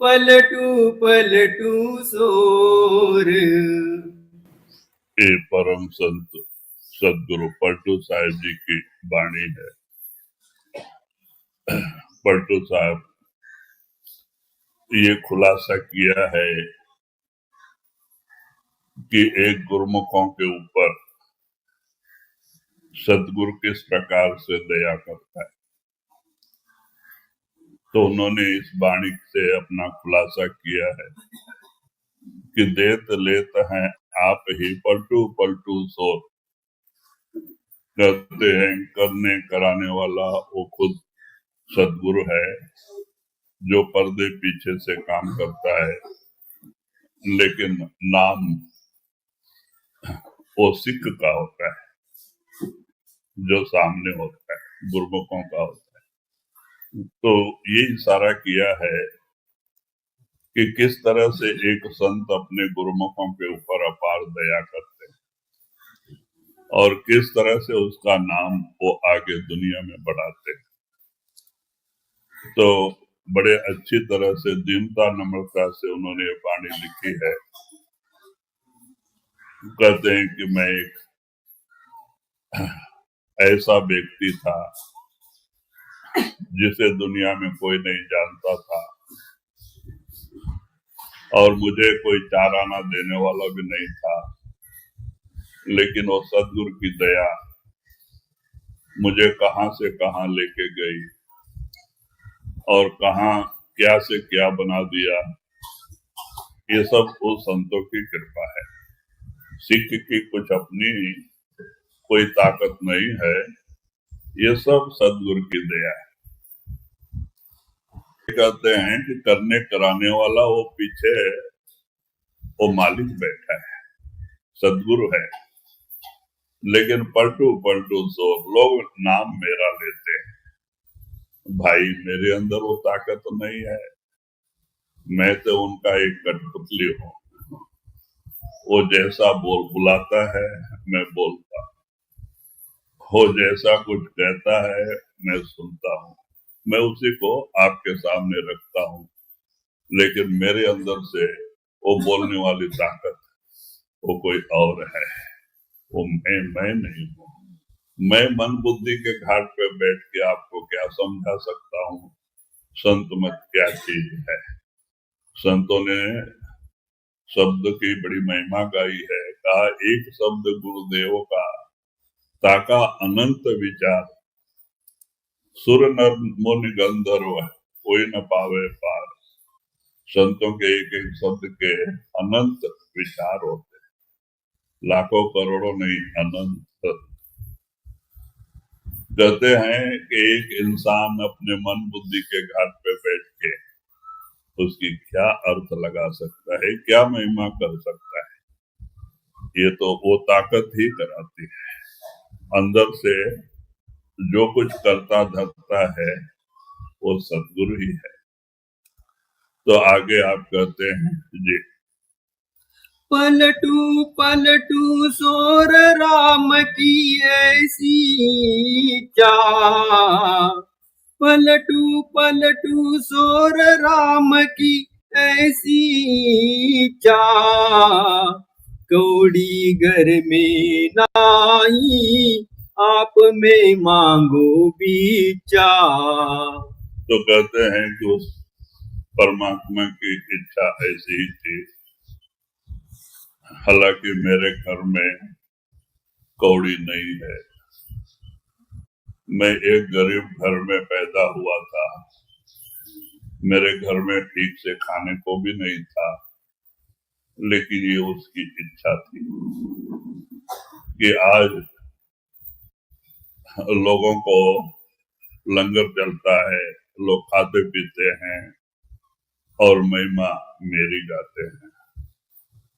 पलटू पलटू शोर। ये परम संत सदगुरु पलटू साहिब जी की वाणी है। पलटू साहब ये खुलासा किया है कि एक गुरुमुखों के ऊपर सदगुरु किस प्रकार से दया करता है। तो उन्होंने इस वाणी से अपना खुलासा किया है कि देत लेत हैं आप ही पलटू पलटू सोर। कहते हैं करने कराने वाला वो खुद सदगुरु है, जो पर्दे पीछे से काम करता है, लेकिन नाम वो सिख का होता है, जो सामने होता है, गुरुमुखों का होता है। तो ये इशारा किया है कि किस तरह से एक संत अपने गुरुमुखों के ऊपर अपार दया करते हैं और किस तरह से उसका नाम वो आगे दुनिया में बढ़ाते हैं। तो बड़े अच्छी तरह से दीनता नम्रता से उन्होंने ये वाणी लिखी है। कहते हैं कि मैं एक ऐसा व्यक्ति था जिसे दुनिया में कोई नहीं जानता था और मुझे कोई चाराना देने वाला भी नहीं था, लेकिन वो सदगुरु की दया मुझे कहां से कहां लेके गई और कहां क्या से क्या बना दिया। ये सब उस संतों की कृपा है। सिख की कुछ अपनी कोई ताकत नहीं है, ये सब सदगुरु की दया है। कहते हैं कि करने कराने वाला वो पीछे वो मालिक बैठा है, सदगुरु है, लेकिन पलटू पलटू सोर लोग नाम मेरा लेते हैं। भाई मेरे अंदर वो ताकत नहीं है, मैं तो उनका एक कठपुतली हूँ। वो जैसा बुलाता है मैं बोलता हूँ, वो जैसा कुछ कहता है मैं सुनता हूँ, मैं उसी को आपके सामने रखता हूँ, लेकिन मेरे अंदर से वो बोलने वाली ताकत वो कोई और है, वो मैं नहीं हूँ। मैं मन बुद्धि के घाट पे बैठ के आपको क्या समझा सकता हूँ संत मत क्या चीज है। संतों ने शब्द की बड़ी महिमा गाई है। कहा एक शब्द गुरुदेव का ताका अनंत विचार, सुर नर मुनि गंधर्व कोई न पावे पार। संतों के एक एक शब्द के अनंत विचार होते, लाखों करोड़ों नहीं, अनंत। कहते हैं कि एक इंसान अपने मन बुद्धि के घाट पे बैठ के उसकी क्या अर्थ लगा सकता है, क्या महिमा कर सकता है। ये तो वो ताकत ही कराती है। अंदर से जो कुछ करता धरता है वो सदगुरु ही है। तो आगे आप कहते हैं जी, पलटू पलटू शोर राम की ऐसी चाह। पलटू पलटू शोर राम की ऐसी चाह। कौड़ी घर में नाई आप में मांगो बीचा। तो कहते हैं कि उस परमात्मा की इच्छा ऐसी ही थी। हालांकि मेरे घर में कौड़ी नहीं है, मैं एक गरीब घर में पैदा हुआ था, मेरे घर में ठीक से खाने को भी नहीं था, लेकिन ये उसकी इच्छा थी कि आज लोगों को लंगर चलता है, लोग खाते पीते हैं और महिमा मेरी गाते हैं।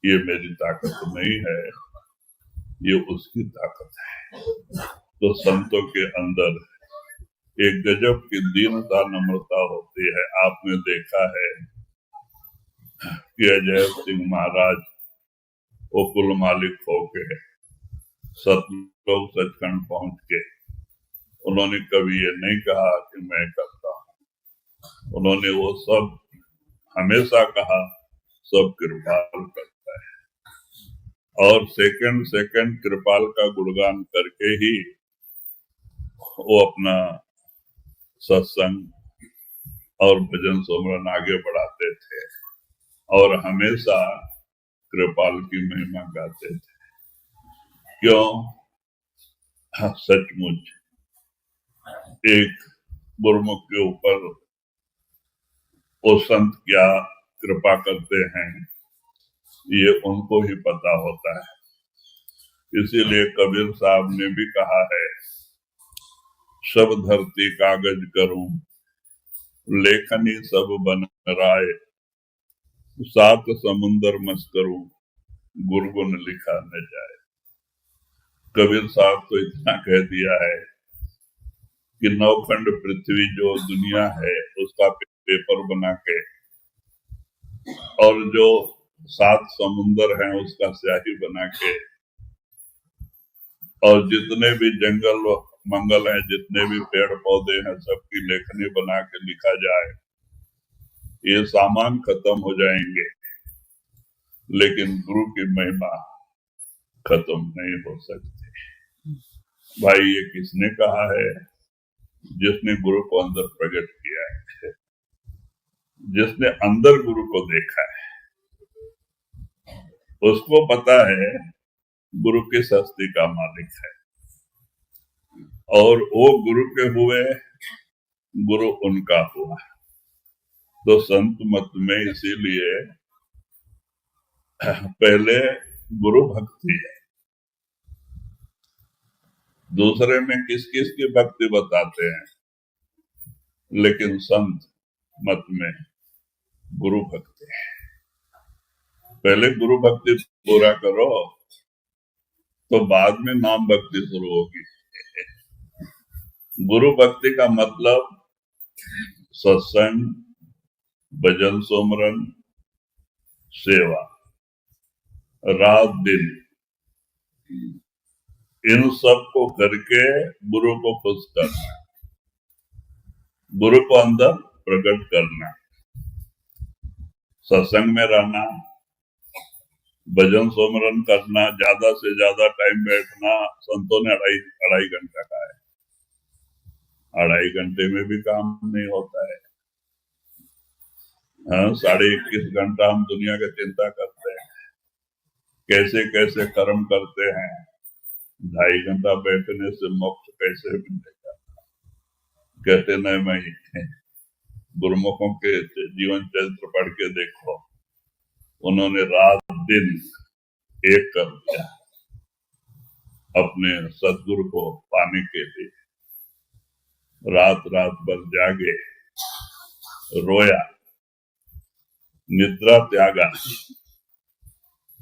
ये मेरी ताकत नहीं है, ये उसकी ताकत है। तो संतों के अंदर एक गजब की दीनता नम्रता होती है। आपने देखा है कि अजय सिंह महाराज वो कुल मालिक होके सतलोक सचखंड पहुंच के उन्होंने कभी ये नहीं कहा कि मैं करता हूं। उन्होंने वो सब हमेशा कहा सब कृपाल करता है, और सेकंड सेकंड कृपाल का गुणगान करके ही वो अपना सत्संग और भजन सुमरन आगे बढ़ाते थे, और हमेशा कृपाल की महिमा गाते थे। क्यों? सचमुच एक गुरुमुख के ऊपर वो संत क्या कृपा करते हैं ये उनको ही पता होता है। इसीलिए कबीर साहब ने भी कहा है, सब धरती कागज करूं, लेखनी सब बन राय, सात समुंदर मस करूं, गुरगुन लिखा न जाए। कबीर साहब तो इतना कह दिया है कि नौखंड पृथ्वी जो दुनिया है उसका पेपर बना के, और जो सात समुंदर हैं उसका स्याही बना के, और जितने भी जंगल मंगल हैं, जितने भी पेड़ पौधे हैं, सबकी लेखनी बना के लिखा जाए। ये सामान खत्म हो जाएंगे, लेकिन गुरु की महिमा खत्म नहीं हो सकती। भाई ये किसने कहा है? जिसने गुरु को अंदर प्रकट किया है, जिसने अंदर गुरु को देखा है, उसको पता है गुरु किस हस्ती का मालिक है, और वो गुरु के हुए, गुरु उनका हुआ। तो संत मत में इसीलिए पहले गुरु भक्ति है, दूसरे में किस किस की भक्ति बताते हैं, लेकिन संत मत में गुरु भक्ति है। पहले गुरु भक्ति पूरा करो तो बाद में नाम भक्ति शुरू होगी। गुरु भक्ति का मतलब सत्संग, भजन सुमरन, सेवा, रात दिन, इन सब को करके गुरु को खुश करना, गुरु को अंदर प्रकट करना, सत्संग में रहना, भजन सुमरन करना, ज्यादा से ज्यादा टाइम बैठना। संतों ने अढ़ाई घंटा का है, 2.5 घंटे में भी काम नहीं होता है। हाँ, 21.5 घंटा हम दुनिया की चिंता करते हैं, कैसे कैसे कर्म करते हैं। 2.5 घंटा बैठने से मोक्ष कैसे मिलेगा? कहते नहीं, मैं गुरुमुखों के जीवन चरित्र पढ़ के देखो, उन्होंने रात दिन एक कर दिया अपने सदगुरु को पाने के लिए। रात रात भर जागे, रोया, निद्रा त्यागा,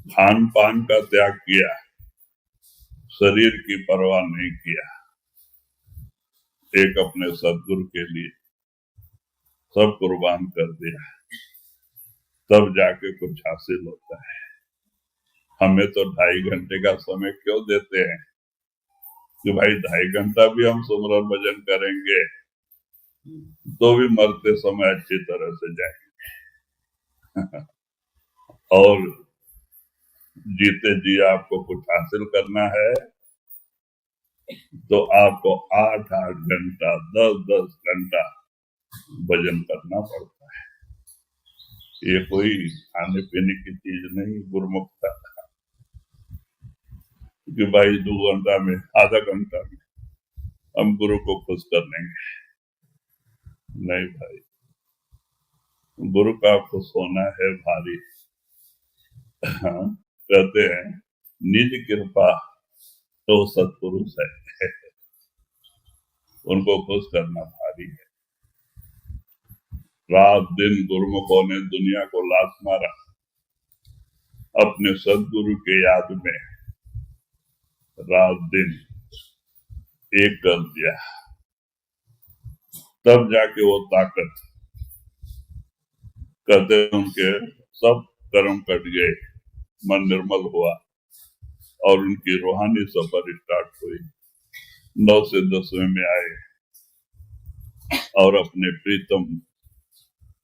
खान पान का त्याग किया, शरीर की परवाह नहीं किया, एक अपने सदगुरु के लिए सब कुर्बान कर दिया, तब जाके कुछ हासिल होता है। हमें तो 2.5 घंटे का समय क्यों देते हैं कि भाई 2.5 घंटा भी हम सुमरन भजन करेंगे तो भी मरते समय अच्छी तरह से जाएंगे। और जीते जी आपको कुछ हासिल करना है तो आपको 8-8 घंटा, 10-10 घंटा भजन करना पड़ता है। ये कोई खाने पीने की चीज नहीं गुरुमुखता, कि भाई 2 घंटा में, आधा घंटा में हम गुरु को खुश कर लेंगे। नहीं भाई, गुरु का खुश होना है भारी। हाँ, कहते हैं निज कृपा तो सत्पुरुष है, उनको खुश करना भारी है। रात दिन गुरुमुखों ने दुनिया को लात मारा, अपने सदगुरु के याद में रात दिन एक कर दिया, तब जाके वो ताकत, कहते उनके सब कर्म कट गए, मन निर्मल हुआ और उनकी रूहानी सफर स्टार्ट हुई। 9 से 10वें में आए और अपने प्रीतम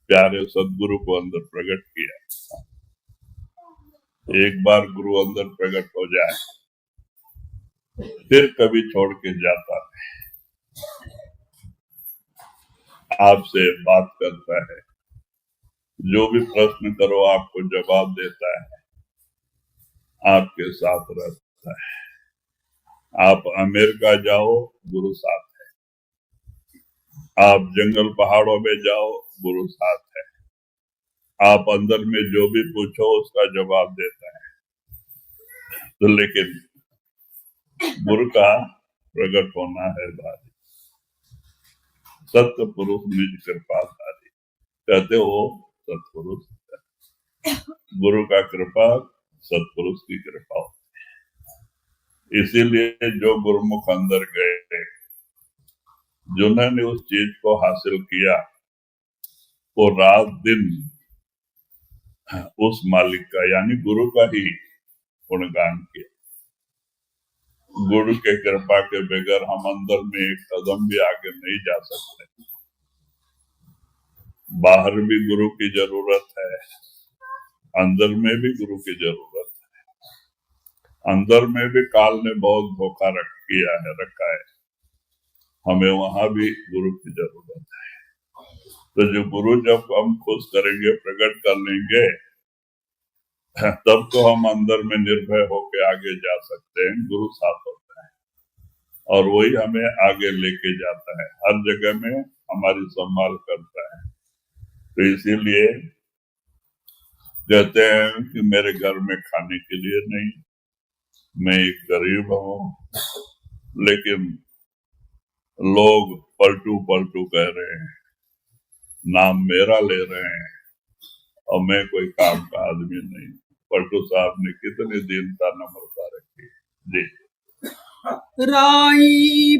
प्यारे सदगुरु को अंदर प्रकट किया। एक बार गुरु अंदर प्रकट हो जाए फिर कभी छोड़ के जाता नहीं। आपसे बात करता है, जो भी प्रश्न करो आपको जवाब देता है, आपके साथ रहता है। आप अमेरिका जाओ, गुरु साथ है। आप जंगल पहाड़ों में जाओ, गुरु साथ है। आप अंदर में जो भी पूछो उसका जवाब देता है। तो लेकिन गुरु का प्रकट होना है भारी। सत्य पुरुष निज कृपा धारी, कहते हो सत्पुरुष। गुरु का कृपा सत्पुरुष की कृपा होती है। इसीलिए जो गुरुमुख अंदर गए, जिन्होंने उस चीज को हासिल किया, वो रात दिन उस मालिक का यानी गुरु का ही गुणगान किया। गुरु के कृपा के बगैर हम अंदर में एक कदम भी आगे नहीं जा सकते। बाहर भी गुरु की जरूरत है, अंदर में भी गुरु की जरूरत है। अंदर में भी काल ने बहुत धोखा रखा है, हमें वहां भी गुरु की जरूरत है। तो जो गुरु जब हम खुश करेंगे, प्रकट कर लेंगे, तब तो हम अंदर में निर्भय होकर आगे जा सकते हैं। गुरु साथ होता है और वही हमें आगे लेके जाता है, हर जगह में हमारी संभाल करता है। तो इसीलिए कहते हैं कि मेरे घर में खाने के लिए नहीं, मैं एक गरीब हूं, लेकिन लोग पलटू पलटू कह रहे हैं, नाम मेरा ले रहे हैं और मैं कोई काम का आदमी नहीं। पलटू साहब ने कितनी दीनता नम्रता रखी जी। राई